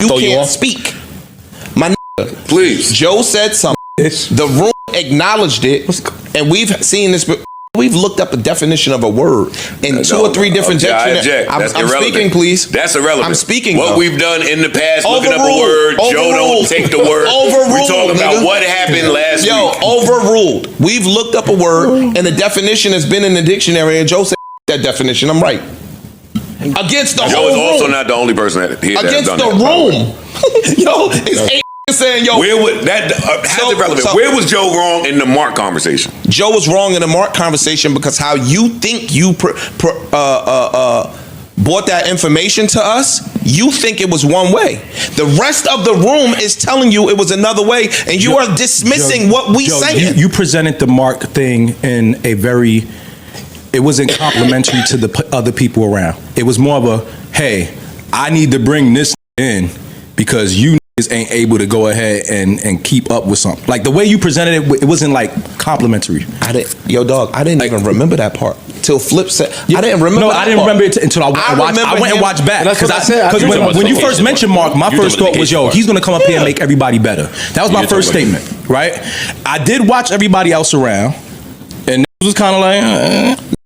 You can't speak. My nigga, please. Joe said something. The room acknowledged it, and we've seen this. We've looked up a definition of a word in 2 or 3 different dictionaries. I'm speaking, please. That's irrelevant. I'm speaking. What we've done in the past, looking up a word, Joe don't take the word. Overruled. We're talking about what happened last week. Overruled. We've looked up a word, and the definition has been in the dictionary, and Joe said that definition. I'm right. Against the Joe whole is also room. not the only person that has Against done the that. room. Yo, it's 8 saying, yo. Where was that? How's it relevant? Where was Joe wrong in the Marc conversation? Joe was wrong in the Marc conversation because how you think you brought that information to us, you think it was one way. The rest of the room is telling you it was another way, and you are dismissing what we saying. You presented the Marc thing in a very, it wasn't complimentary to the other people around. It was more of a, hey, I need to bring this in because you ain't able to go ahead and keep up with something. Like the way you presented it, it wasn't like complimentary. I didn't even remember that part till Flip said. I didn't remember. No, I didn't remember it until I went and watched back. Because when you first mentioned Marc, my first thought was, yo, he's gonna come up here and make everybody better. That was my first statement, right? I did watch everybody else around, and it was kind of like,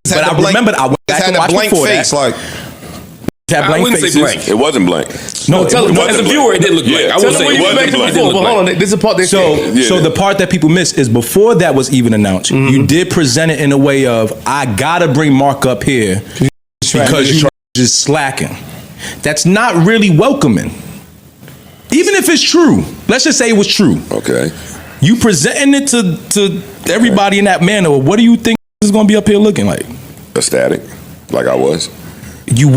but I remembered I went back and watched before that. I wouldn't say blank. It wasn't blank. No, as a viewer, it didn't look blank. I would say it wasn't blank. Hold on, this is a part. So the part that people miss is before that was even announced. You did present it in a way of, I gotta bring Marc up here because you just slacking. That's not really welcoming. Even if it's true, let's just say it was true. Okay. You presenting it to everybody in that manner. What do you think is gonna be up here looking like? Ecstatic, like I was. You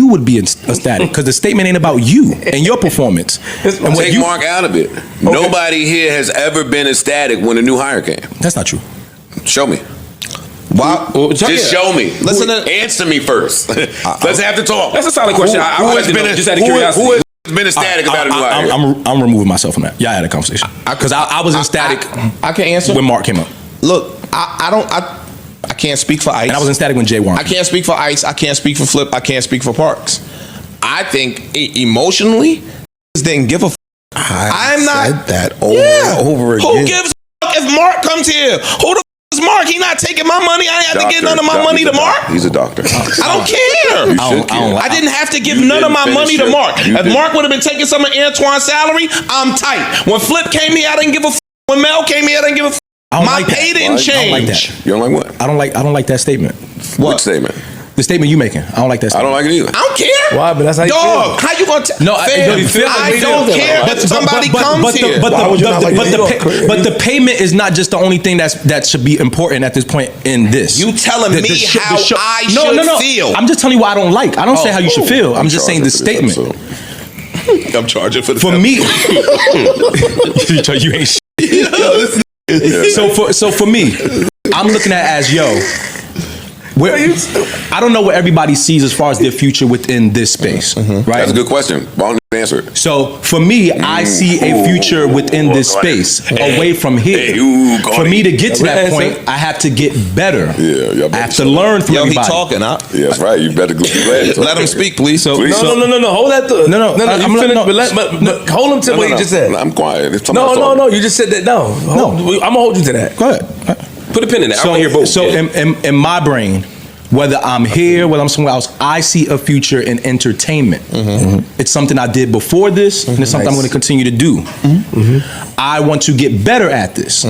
would be ecstatic because the statement ain't about you and your performance. And take Marc out of it. Okay. Nobody here has ever been ecstatic when a new hire came. That's not true. Show me. Wow. Just show me. Answer me first. Let's have to talk. That's a solid question. Who has been just out of curiosity? Who has been ecstatic about a new hire? I'm removing myself from that. Y'all had a conversation because I was ecstatic. I can answer when Marc came up. Look, I can't speak for Ice. And I was ecstatic when Jay won. I can't speak for Ice. I can't speak for Flip. I can't speak for Parks. I think emotionally, didn't give a f. I'm not said that over again. Who gives a f if Marc comes here? Who the f is Marc? He not taking my money. I ain't have to give none of my money to Marc. He's a doctor. I don't care. I didn't have to give none of my money to Marc. If Marc would have been taking some of Antoine's salary, I'm tight. When Flip came here, I didn't give a f. When Mel came here, I didn't give a f. My pay didn't change. I don't like that. You don't like what? I don't like that statement. What statement? The statement you making. I don't like that statement. I don't like it either. I don't care. Why? But that's how you feel. How you gonna No, I don't care if somebody comes here. But the payment is not just the only thing that should be important at this point in this. You telling me how I should feel. I'm just telling you what I don't like. I don't say how you should feel. I'm just saying the statement. I'm charging for the For me. You ain't shit. So for me, I'm looking at it as, yo, I don't know what everybody sees as far as their future within this space, right? That's a good question. Why don't you answer it? So for me, I see a future within this space away from here. For me to get to that point, I have to get better. Yeah, I have to learn from everybody. He talking, huh? Yeah, that's right. You better go. Let him speak, please. No. Hold that. No. But hold him to what he just said. I'm quiet. No. You just said that. No. I'm gonna hold you to that. Go ahead. Put a pin in that. I want to hear both. So in my brain, whether I'm here, whether I'm somewhere else, I see a future in entertainment. It's something I did before this, and it's something I'm going to continue to do. I want to get better at this.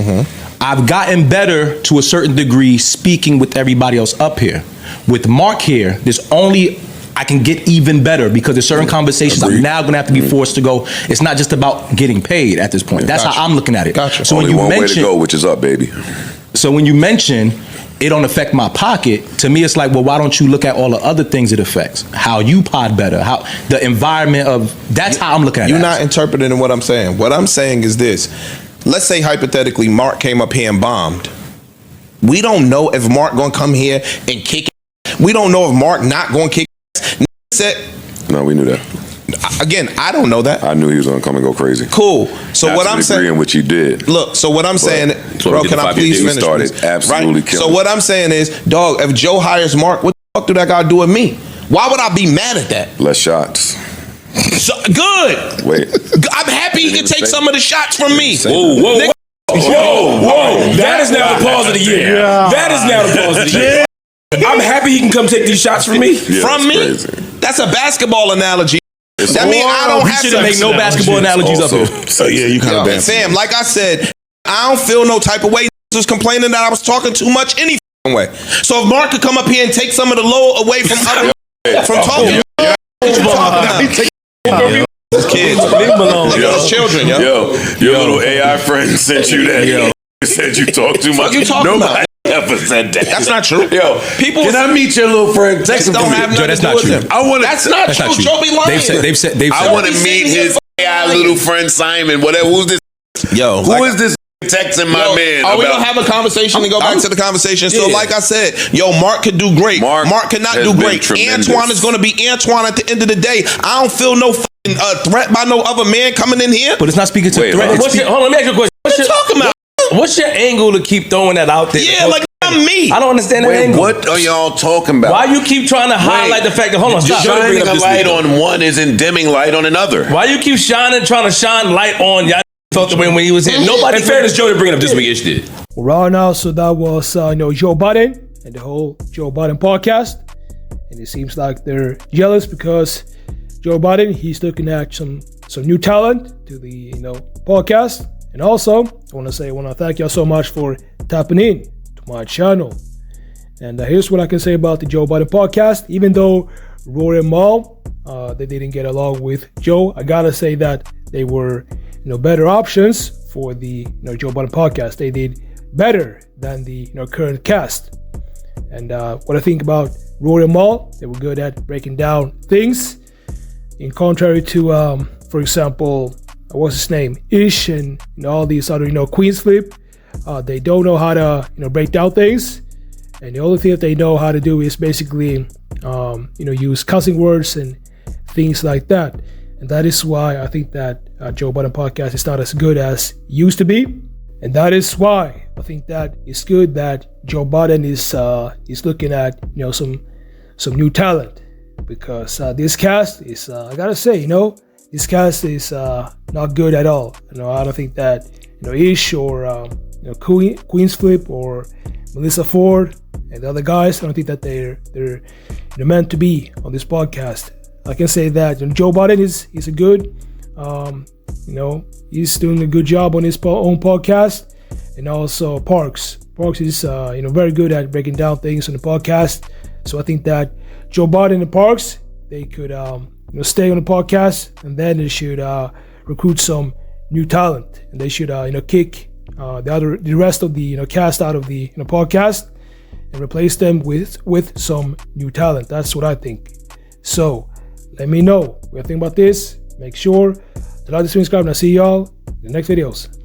I've gotten better to a certain degree speaking with everybody else up here. With Marc here, I can get even better because there's certain conversations I'm now going to have to be forced to go. It's not just about getting paid at this point. That's how I'm looking at it. So only one way to go, which is up, baby. So when you mention it don't affect my pocket, to me it's like, well, why don't you look at all the other things it affects? How you pod better, how the environment of, that's how I'm looking at it. You're not interpreting what I'm saying. What I'm saying is this. Let's say hypothetically Marc came up here and bombed. We don't know if Marc gonna come here and kick it. We don't know if Marc not gonna kick it. No, we knew that. Again, I don't know that. I knew he was gonna come and go crazy. Cool. So what I'm saying, which he did. Look, so what I'm saying, bro, can I please finish? Absolutely right? So what I'm saying is, dog, if Joe hires Marc, what the fuck do that guy do with me? Why would I be mad at that? Less shots. So, good. Wait. I'm happy he can take some of the shots from me. Whoa. That is now the pause of the year. Yeah. That is now the pause of the year. I'm happy he can come take these shots from me. From me? Crazy. That's a basketball analogy. That means I don't have to make no basketball analogies up here. So yeah, you kind of fam, like I said, I don't feel no type of way. Was complaining that I was talking too much any way. So if Marc could come up here and take some of the low away from other from talking, kids, leave them alone. Those children, yo, your little AI friend sent you that. Yo, said you talk too much. You talking Nobody ever said that. That's not true. Yo, people. Can I meet your little friend? Text him don't have nothing that's to do not with true. him. I want. That's not true. Joe be lying. They've said. I want to meet his AI little friend Simon. Whatever. Who's this? Yo, who is this? Texting my man. Are we gonna have a conversation and go back to the conversation? So, like I said, Marc could do great. Marc cannot do great. Antoine is gonna be Antoine at the end of the day. I don't feel no threat by no other man coming in here. But it's not speaking to threat. Hold on, let me ask you a question. What you talking about? What's your angle to keep throwing that out there? Yeah, like not me. I don't understand that angle. What are y'all talking about? Why you keep trying to highlight the fact that shining a light on one isn't dimming light on another? Why you keep trying to shine light on y'all? Felt the way when he was here. Nobody. In fairness, Joe didn't bring it up this week. Ish did. Right now, so that was Joe Budden and the whole Joe Budden podcast, and it seems like they're jealous because Joe Budden, he's looking at some new talent to the podcast, and also I want to thank y'all so much for tapping in to my channel. And here's what I can say about the Joe Budden podcast. Even though Rory and Mal, they didn't get along with Joe, I gotta say that they were better options for the Joe Budden podcast. They did better than the current cast. And what I think about Rory and Mal, they were good at breaking down things. In contrary to, for example, what's his name, Ish, and all these other Queens Flip. They don't know how to break down things, and the only thing that they know how to do is basically use cussing words and things like that. And that is why I think that Joe Budden podcast is not as good as it used to be. And that is why I think that it's good that Joe Budden is looking at some new talent, because this cast is I gotta say this cast is not good at all. I don't think that Ish or Queens Flip or Melissa Ford and the other guys, I don't think that they're meant to be on this podcast. I can say that Joe Budden he's a good, he's doing a good job on his own podcast, and also Parks is very good at breaking down things on the podcast. So I think that Joe Budden and Parks, they could stay on the podcast, and then they should recruit some new talent, and they should kick the rest of the cast out of the podcast and replace them with some new talent. That's what I think. So let me know what you think about this. Make sure to like, subscribe, and I'll see y'all in the next videos.